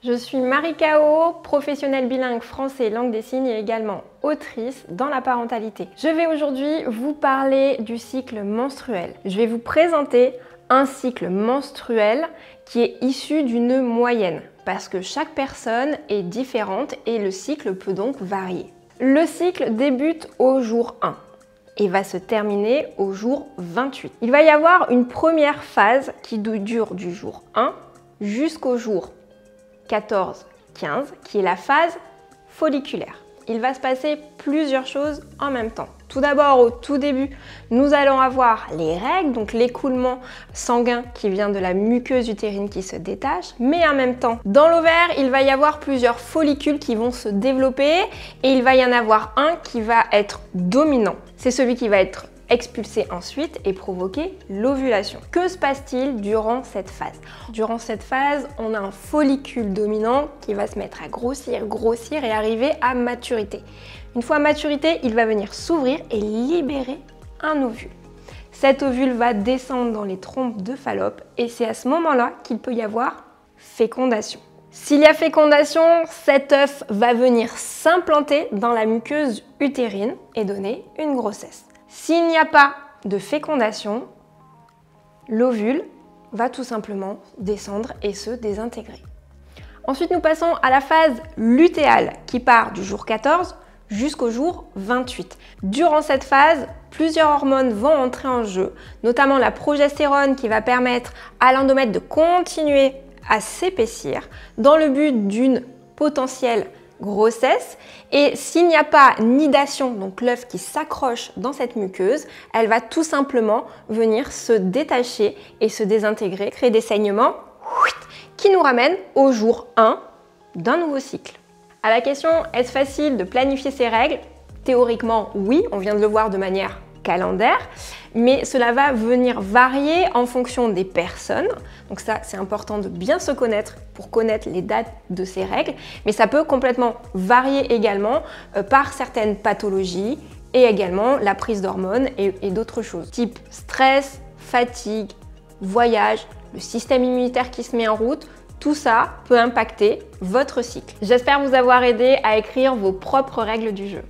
Je suis Marie Cao, professionnelle bilingue français et langue des signes et également autrice dans la parentalité. Je vais aujourd'hui vous parler du cycle menstruel. Je vais vous présenter un cycle menstruel qui est issu d'une moyenne parce que chaque personne est différente et le cycle peut donc varier. Le cycle débute au jour 1 et va se terminer au jour 28. Il va y avoir une première phase qui dure du jour 1 jusqu'au jour 14-15, qui est la phase folliculaire. Il va se passer plusieurs choses en même temps. Tout d'abord, au tout début, nous allons avoir les règles, donc l'écoulement sanguin qui vient de la muqueuse utérine qui se détache. Mais en même temps, dans l'ovaire, il va y avoir plusieurs follicules qui vont se développer et il va y en avoir un qui va être dominant. C'est celui qui va être expulsé ensuite et provoquer l'ovulation. Que se passe-t-il durant cette phase? Durant cette phase, on a un follicule dominant qui va se mettre à grossir et arriver à maturité. Une fois à maturité, il va venir s'ouvrir et libérer un ovule. Cet ovule va descendre dans les trompes de Fallope et c'est à ce moment-là qu'il peut y avoir fécondation. S'il y a fécondation, cet œuf va venir s'implanter dans la muqueuse utérine et donner une grossesse. S'il n'y a pas de fécondation, l'ovule va tout simplement descendre et se désintégrer. Ensuite, nous passons à la phase lutéale qui part du jour 14 jusqu'au jour 28. Durant cette phase, plusieurs hormones vont entrer en jeu, notamment la progestérone qui va permettre à l'endomètre de continuer à s'épaissir dans le but d'une potentielle grossesse, et s'il n'y a pas nidation, donc l'œuf qui s'accroche dans cette muqueuse, elle va tout simplement venir se détacher et se désintégrer, créer des saignements qui nous ramènent au jour 1 d'un nouveau cycle. À la question, est-ce facile de planifier ses règles? Théoriquement, oui, on vient de le voir de manière calendaire, mais cela va venir varier en fonction des personnes. Donc ça, c'est important de bien se connaître pour connaître les dates de ces règles, mais ça peut complètement varier également par certaines pathologies et également la prise d'hormones et d'autres choses, type stress, fatigue, voyage, le système immunitaire qui se met en route. Tout ça peut impacter votre cycle. J'espère vous avoir aidé à écrire vos propres règles du jeu.